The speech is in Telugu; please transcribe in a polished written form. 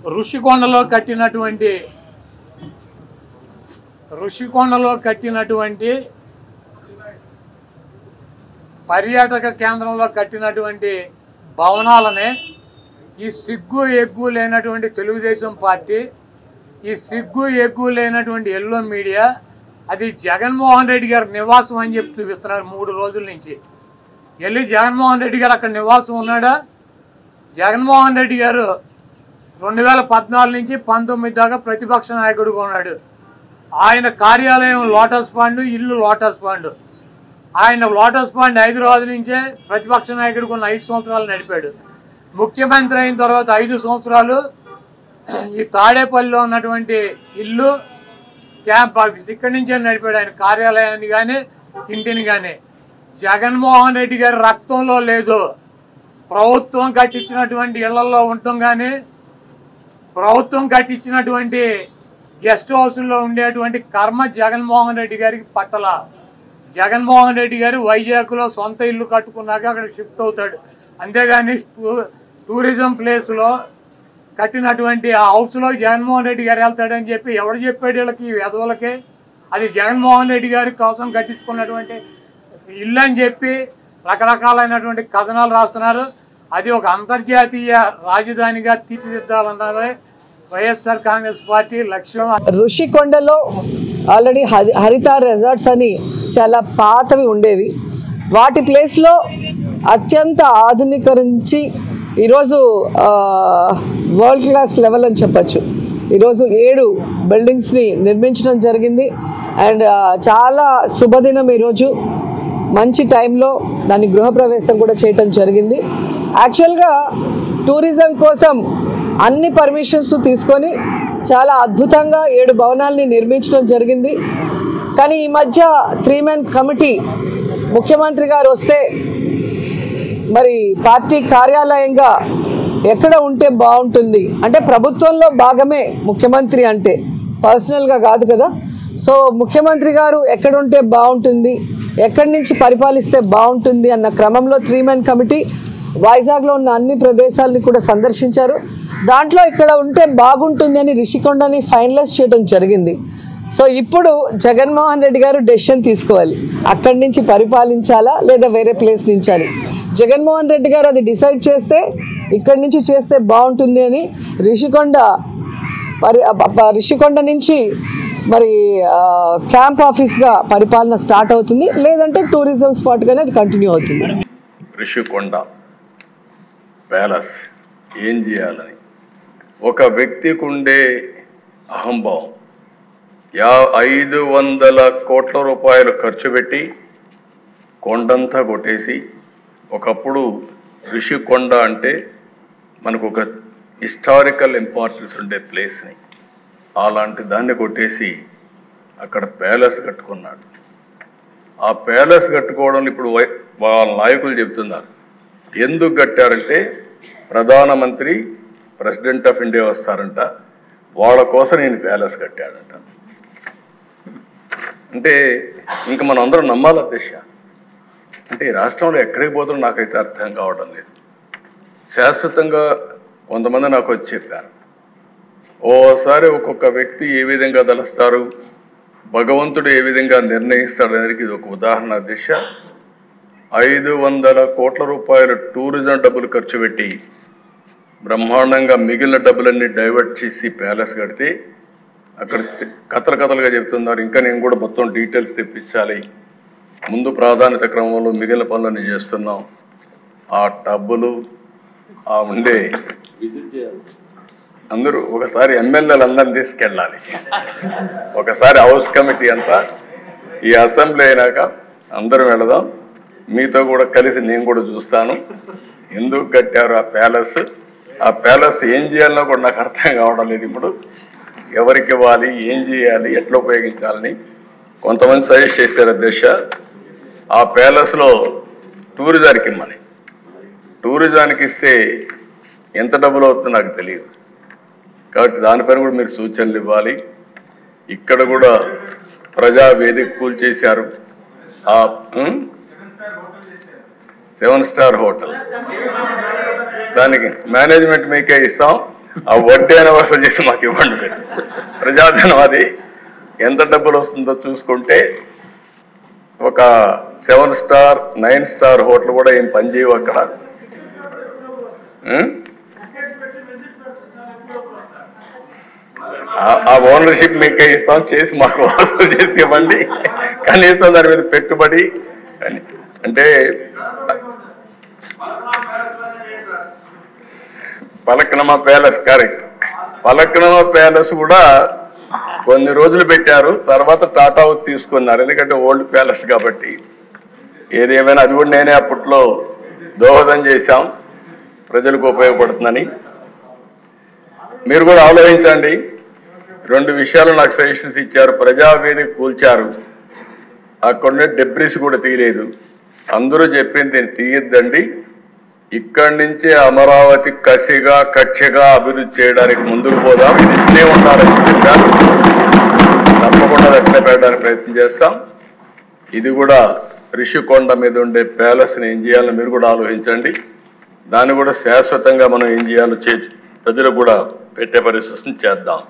ఋషికొండలో కట్టినటువంటి పర్యాటక కేంద్రంలో కట్టినటువంటి భవనాలనే ఈ సిగ్గు ఎగ్గు లేనటువంటి తెలుగుదేశం పార్టీ, ఈ సిగ్గు ఎగ్గు లేనటువంటి ఎల్లో మీడియా అది జగన్మోహన్ రెడ్డి గారి నివాసం అని చెప్పి చూపిస్తున్నారు 3 రోజుల నుంచి. వెళ్ళి జగన్మోహన్ రెడ్డి గారు అక్కడ నివాసం ఉన్నాడా? జగన్మోహన్ రెడ్డి గారు 2014 నుంచి 19 దాకా ప్రతిపక్ష నాయకుడిగా ఉన్నాడు. ఆయన కార్యాలయం లోటస్ పాండ్, ఇల్లు లోటస్ పాండ్. ఆయన లోటస్ పాండ్ హైదరాబాద్ నుంచే ప్రతిపక్ష నాయకుడికి ఉన్న 5 సంవత్సరాలు నడిపాడు. ముఖ్యమంత్రి అయిన తర్వాత 5 సంవత్సరాలు ఈ తాడేపల్లిలో ఉన్నటువంటి ఇల్లు క్యాంప్ ఆఫీస్ ఇక్కడి నుంచే నడిపాడు. ఆయన కార్యాలయాన్ని కానీ ఇంటిని కానీ. జగన్మోహన్ రెడ్డి గారి రక్తంలో లేదు. ప్రభుత్వం కట్టించినటువంటి ఇళ్లలో ఉండటం కానీ, ప్రభుత్వం కట్టించినటువంటి గెస్ట్ హౌస్లో ఉండేటువంటి కర్మ జగన్మోహన్ రెడ్డి గారికి పట్టల. జగన్మోహన్ రెడ్డి గారు వైజాగ్లో సొంత ఇల్లు కట్టుకున్నాక అక్కడ షిఫ్ట్ అవుతాడు. అంతేగాని టూరిజం ప్లేస్లో కట్టినటువంటి ఆ హౌస్లో జగన్మోహన్ రెడ్డి గారు వెళ్తాడని చెప్పి ఎవడు చెప్పాడు వీళ్ళకి, వెధవలకి? అది జగన్మోహన్ రెడ్డి గారి కోసం కట్టించుకున్నటువంటి ఇల్లు అని చెప్పి రకరకాలైనటువంటి కథనాలు రాస్తున్నారు. అది ఒక అంతర్జాతీయ రాజధానిగా తీర్చిదిద్దాలన్నదే వైఎస్ఆర్ కాంగ్రెస్ పార్టీ లక్ష్యం. ఋషికొండలో ఆల్రెడీ హరిత రిసార్ట్స్ అని చాలా పాతవి ఉండేవి. వాటి ప్లేస్లో అత్యంత ఆధునీకరించి ఈరోజు వరల్డ్ క్లాస్ లెవెల్ అని చెప్పచ్చు. ఈరోజు 7 బిల్డింగ్స్ని నిర్మించడం జరిగింది. అండ్ చాలా శుభదినం ఈరోజు. మంచి టైంలో దాని గృహప్రవేశం కూడా చేయటం జరిగింది. యాక్చువల్గా టూరిజం కోసం అన్ని పర్మిషన్స్ తీసుకొని చాలా అద్భుతంగా 7 భవనాల్ని నిర్మించడం జరిగింది. కానీ ఈ మధ్య 3 మెన్ కమిటీ ముఖ్యమంత్రి గారు వస్తే మరి పార్టీ కార్యాలయంగా ఎక్కడ ఉంటే బాగుంటుంది అంటే, ప్రభుత్వంలో భాగమే ముఖ్యమంత్రి అంటే, పర్సనల్గా కాదు కదా. సో ముఖ్యమంత్రి గారు ఎక్కడ ఉంటే బాగుంటుంది, ఎక్కడి నుంచి పరిపాలిస్తే బాగుంటుంది అన్న క్రమంలో 3 మెన్ కమిటీ వైజాగ్లో ఉన్న అన్ని ప్రదేశాలని కూడా సందర్శించారు. దాంట్లో ఇక్కడ ఉంటే బాగుంటుంది అని రిషికొండని ఫైనలైజ్ చేయడం జరిగింది. సో ఇప్పుడు జగన్మోహన్ రెడ్డి గారు డెసిషన్ తీసుకోవాలి, అక్కడి నుంచి పరిపాలించాలా లేదా వేరే ప్లేస్ నుంచి అని. జగన్మోహన్ రెడ్డి గారు అది డిసైడ్ చేస్తే ఇక్కడి నుంచి చేస్తే బాగుంటుంది అని రిషికొండ నుంచి మరి క్యాంప్ ఆఫీస్గా పరిపాలన స్టార్ట్ అవుతుంది, లేదంటే టూరిజం స్పాట్గానే అది కంటిన్యూ అవుతుంది. రిషికొండ ప్యాలెస్ ఏం చేయాలని ఒక వ్యక్తికి ఉండే అహంభావం, 500 కోట్ల రూపాయలు ఖర్చు పెట్టి కొండంతా కొట్టేసి, ఒకప్పుడు రిషికొండ అంటే మనకు ఒక హిస్టారికల్ ఇంపార్టెన్స్ ఉండే ప్లేస్ని, అలాంటి దాన్ని కొట్టేసి అక్కడ ప్యాలెస్ కట్టుకున్నాడు. ఆ ప్యాలెస్ కట్టుకోవడంలో ఇప్పుడు వాళ్ళ నాయకులు చెప్తున్నారు. ఎందుకు కట్టారంటే ప్రధానమంత్రి ప్రెసిడెంట్ ఆఫ్ ఇండియా వస్తారంట, వాళ్ళ కోసం నేను ప్యాలెస్ కట్టాడంట. అంటే ఇంకా మనం అందరం నమ్మాల దిశ. అంటే ఈ రాష్ట్రంలో ఎక్కడికి పోతుందో నాకైతే అర్థం కావడం లేదు. శాశ్వతంగా కొంతమంది నాకు వచ్చి చెప్పారు, ఓసారి ఒక్కొక్క వ్యక్తి ఏ విధంగా తలుస్తారు, భగవంతుడు ఏ విధంగా నిర్ణయిస్తాడు అనేది ఇది ఒక ఉదాహరణ దిశ. 500 కోట్ల రూపాయలు టూరిజం డబ్బులు ఖర్చు పెట్టి బ్రహ్మాండంగా మిగిలిన డబ్బులన్నీ డైవర్ట్ చేసి ప్యాలెస్ కడితే అక్కడ కథలుగా చెప్తున్నారు. ఇంకా నేను కూడా మొత్తం డీటెయిల్స్ తెప్పించాలి, ముందు ప్రాధాన్యత క్రమంలో మిగిలిన పనులన్నీ చేస్తున్నాం. ఆ డబ్బులు ఆ ఉండే అందరూ ఒకసారి ఎమ్మెల్యేలు అందరిని తీసుకెళ్ళాలి, ఒకసారి హౌస్ కమిటీ అంతా ఈ అసెంబ్లీ అయినాక అందరూ వెళదాం, మీతో కూడా కలిసి నేను కూడా చూస్తాను ఎందుకు కట్టారు ఆ ప్యాలెస్. ఆ ప్యాలెస్ ఏం చేయాలన్నా కూడా నాకు అర్థం కావడం లేదు. ఇప్పుడు ఎవరికి ఇవ్వాలి, ఏం చేయాలి, ఎట్లా ఉపయోగించాలని కొంతమంది సజెస్ట్ చేశారు అధ్యక్ష. ఆ ప్యాలెస్లో టూరిజానికి ఇమ్మని, టూరిజానికి ఇస్తే ఎంత డబ్బులు అవుతుందో నాకు తెలియదు, కాబట్టి దానిపైన కూడా మీరు సూచనలు ఇవ్వాలి. ఇక్కడ కూడా ప్రజా వేదిక కూల్చేశారు. ఆ 7 స్టార్ హోటల్ దానికి మేనేజ్మెంట్ మీకే ఇస్తాం, ఆ వడ్డీ అయినా వసూలు చేసి మాకు ఇవ్వండి మీరు. ప్రజాధనం అది ఎంత డబ్బులు వస్తుందో చూసుకుంటే ఒక 7 స్టార్ 9 స్టార్ హోటల్ కూడా ఏం పనిచేయవు అక్కడ. ఆ ఓనర్షిప్ మీకే ఇస్తాం, చేసి మాకు వసూలు చేసి ఇవ్వండి, కనీసం దాని మీద పెట్టుబడి అంటే పలక్నమా ప్యాలెస్ కరెక్ట్. పలక్నమా ప్యాలెస్ కూడా కొన్ని రోజులు పెట్టారు, తర్వాత టాటా తీసుకున్నారు, ఎందుకంటే ఓల్డ్ ప్యాలెస్ కాబట్టి. ఏదేమైనా అది కూడా నేనే అప్పట్లో దోహదం చేశాం, ప్రజలకు ఉపయోగపడుతుందని. మీరు కూడా ఆలోచించండి. 2 విషయాలు నాకు సజెషన్స్ ఇచ్చారు. ప్రజావేదిక కూల్చారు, అక్కడుండే డెబ్రిస్ కూడా తీయలేదు. అందరూ చెప్పింది నేను తీయద్దండి, ఇక్కడి నుంచే అమరావతి కక్షగా అభివృద్ధి చేయడానికి ముందుకు పోదాం, ఇది ఇట్లే ఉండాలని చెప్పారు. తప్పకుండా అట్లే పెట్టడానికి ప్రయత్నం చేస్తాం. ఇది కూడా రిషికొండ మీద ఉండే ప్యాలెస్ని ఏం చేయాలో మీరు కూడా ఆలోచించండి. దాన్ని కూడా శాశ్వతంగా మనం ఏం చేయాలో ప్రజలకు కూడా పెట్టే పరిస్థితిని చేద్దాం.